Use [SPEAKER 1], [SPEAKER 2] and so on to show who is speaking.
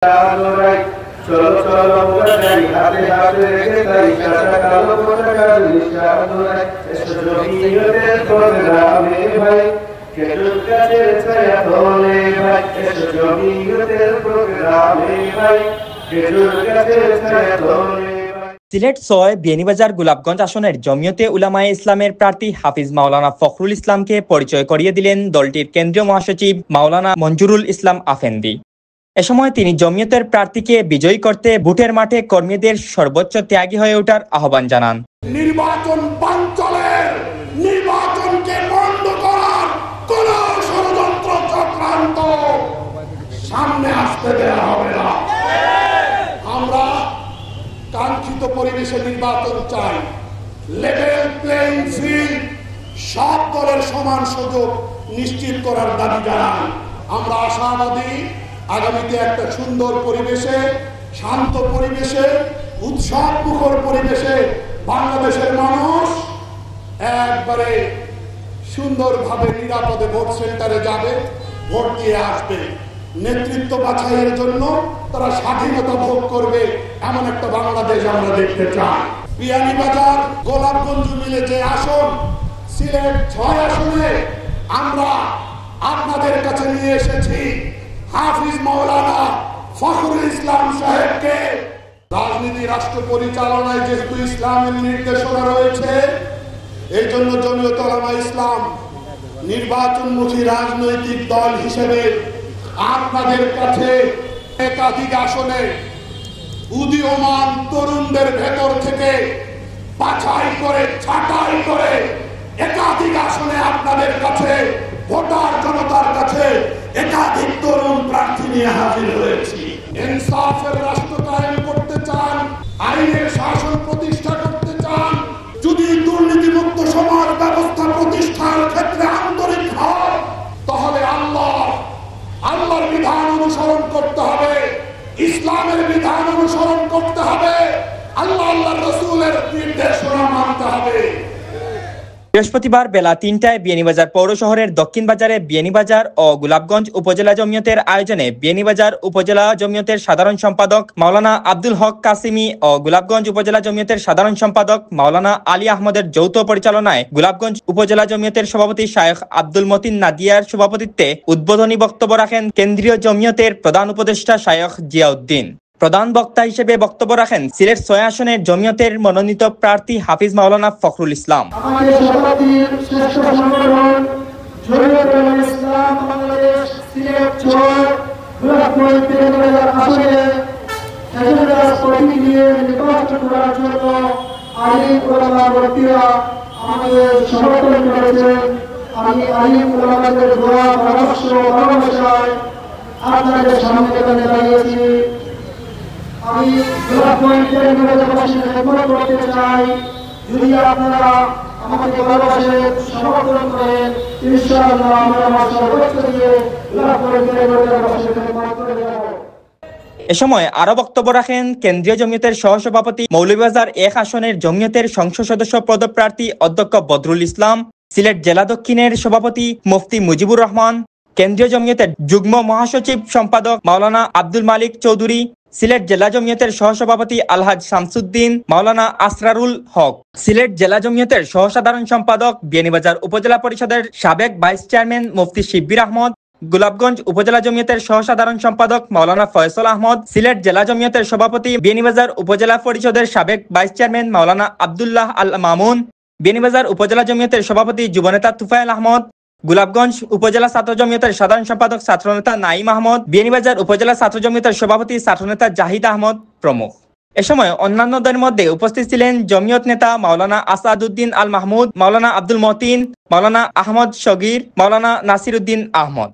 [SPEAKER 1] চলো চলো আমরা যাই হাতে হাতে রেখে তাই সাদা কালো পতাকার নিশানায় এসো জমিয়তের প্রোগ্রামে ভাই খেজুর গাছের ছায়া তলে ভাই এসো জমিয়তের প্রোগ্রামে ভাই খেজুর গাছের ছায়া তলে।
[SPEAKER 2] সিলেট ৬ বিয়ানীবাজার গোলাপগঞ্জ আসনের জমিয়তে উলামায়ে ইসলামের প্রার্থী হাফিজ মাওলানা ফখরুল ইসলামকে পরিচয় করিয়ে দিলেন দলটির কেন্দ্রীয় মহাসচিব মাওলানা মঞ্জুরুল ইসলাম আফেন্দি। এ সময় তিনি জমিয়তের প্রার্থীকে বিজয়ী করতে ভোটের মাঠে কর্মীদের সর্বোচ্চ ত্যাগী হয়ে ওঠার আহ্বান জানান।
[SPEAKER 3] নির্বাচন বানচালের নির্বাচনকে বন্ধ করার কোন ষড়যন্ত্র চক্রান্ত সামনে আসতে দেওয়া হবে না। আমরা কাঙ্ক্ষিত পরিবেশে নির্বাচন চাই, লেভেল প্লেইং ফিল্ড, সব দলের সমান সুযোগ নিশ্চিত করার দাবি জানাই। আমরা আশাবাদী আগামীতে একটা সুন্দর পরিবেশে, শান্ত পরিবেশে, উৎসব মুখর পরিবেশে বাংলাদেশের মানুষ একবারে সুন্দরভাবে নিরাপদে ভোট সেন্টারে যাবে, ভোট দিয়ে আসবে। নেতৃত্ব বাছাইয়ের জন্য তারা স্বাধীনতা ভোগ করবে, এমন একটা বাংলাদেশ আমরা দেখতে চাই। বিয়ানীবাজার গোলাপগঞ্জ মিলে যে আসন, সিলেট ৬ আসনে আমরা আপনাদের কাছে নিয়ে এসেছি হাফিজ মাওলানা ফখরুল ইসলাম সাহেবকে। রাজনীতি রাষ্ট্র পরিচালনায় যেহেতু ইসলামের নির্দেশনা রয়েছে, এই জন্য জমিয়তুল উলামায়ে ইসলাম নির্বাচনমুখী রাজনৈতিক দল হিসেবে আপনাদের কাছে একাধিক আসনে উদীয়মান তরুণদের ভেতর থেকে বাছাই করে ছাঁটাই করে একাধিক আসনে আপনাদের কাছে ভোটার জনতার কাছে একাধিক তরুণ প্রার্থী নিয়ে হাজির হয়েছি। ইনসাফের রাষ্ট্র কায়েম করতে চান, আইনের শাসন প্রতিষ্ঠা করতে চান, যদি দুর্নীতিমুক্ত সমাজ ব্যবস্থা প্রতিষ্ঠার ক্ষেত্রে আন্তরিক হন, তাহলে আল্লাহর বিধান অনুসরণ করতে হবে, ইসলামের বিধান অনুসরণ করতে হবে, আল্লাহর রাসূলের নির্দেশনা মানতে হবে।
[SPEAKER 2] বৃহস্পতিবার বেলা ৩টায় বিয়ানীবাজার পৌর শহরের দক্ষিণ বাজারে বিয়ানীবাজার ও গোলাপগঞ্জ উপজেলা জমিয়তের আয়োজনে বিয়ানীবাজার উপজেলা জমিয়তের সাধারণ সম্পাদক মাওলানা আব্দুল হক কাসিমি ও গোলাপগঞ্জ উপজেলা জমিয়তের সাধারণ সম্পাদক মাওলানা আলী আহমদের যৌথ পরিচালনায় গোলাপগঞ্জ উপজেলা জমিয়তের সভাপতি শায়খ আব্দুল মতিন নাদিয়ার সভাপতিত্বে উদ্বোধনী বক্তব্য রাখেন কেন্দ্রীয় জমিয়তের প্রধান উপদেষ্টা শায়খ জিয়াউদ্দিন। প্রধান বক্তা হিসেবে বক্তব্য রাখেন সিলেট ৬ আসনের জমিয়তের মনোনীত প্রার্থী হাফিজ মাওলানা ফখরুল ইসলাম।
[SPEAKER 4] আমাদের সভাপতির শ্রেষ্ঠ সংগঠন জমিয়তুল উলামায়ে ইসলাম বাংলাদেশ সিলেট ৬ গোলাপগঞ্জ বিয়ানীবাজার আসনে খেজুর গাছ প্রতীক নিয়ে নির্বাচন করার জন্য আলিম ওলামা ব্যক্তিরা আমাদের সমর্থন করেছেন। আমি আলিম ওলামাদের দোয়া পরামর্শ ভালোবাসায় আপনাদের সামনে এখানে দাঁড়িয়েছি। আমি গোলাপগঞ্জ বিয়ানীবাজারবাসীর খেদমত করতে চাই। যদি আপনারা আমাকে ভালোবাসেন, সমর্থন করেন, ইনশাআল্লাহ আমরা আমার সর্বোচ্চ দিয়ে গোলাপগঞ্জ বিয়ানীবাজারবাসীর খেদমত করে যাব।
[SPEAKER 2] এ সময় আরো বক্তব্য রাখেন কেন্দ্রীয় জমিয়তের সহসভাপতি মৌলভীবাজার ১ আসনের জমিয়তের সংসদ সদস্য পদপ্রার্থী অধ্যক্ষ বদরুল ইসলাম, সিলেট জেলা দক্ষিণের সভাপতি মুফতি মুজিবুর রহমান, কেন্দ্রীয় জমিয়তের যুগ্ম মহাসচিব সম্পাদক মাওলানা আব্দুল মালিক চৌধুরী, সিলেট জেলা জমিয়তের সহসভাপতি আলহাজ শামসুদ্দিন মাওলানা আসরারুল হক, সিলেট জেলা জমিয়তের সহসাধারণ সম্পাদক বিয়ানীবাজার উপজেলা পরিষদের সাবেক ভাইস চেয়ারম্যান মুফতি শিব্বির আহমদ, গোলাপগঞ্জ উপজেলা জমিয়তের সহসাধারণ সম্পাদক মাওলানা ফয়সল আহমদ, সিলেট জেলা জমিয়তের সভাপতি বিয়ানীবাজার উপজেলা পরিষদের সাবেক ভাইস চেয়ারম্যান মাওলানা আব্দুল্লাহ আল মামুন, বিয়ানীবাজার উপজেলা জমিয়তের সভাপতি যুবনেতা তুফাইল আহমদ, গোলাপগঞ্জ উপজেলা ছাত্র জমিয়তের সাধারণ সম্পাদক ছাত্রনেতা নাইম আহমদ, বিয়ানীবাজার উপজেলা ছাত্র জমিয়তের সভাপতি ছাত্রনেতা জাহিদ আহমদ প্রমুখ। এ সময় অন্যান্যদের মধ্যে উপস্থিত ছিলেন জমিয়ত নেতা মাওলানা আসাদউদ্দিন আল মাহমুদ, মাওলানা আব্দুল মতিন, মাওলানা আহমদ শগীর, মাওলানা নাসির উদ্দিন আহমদ।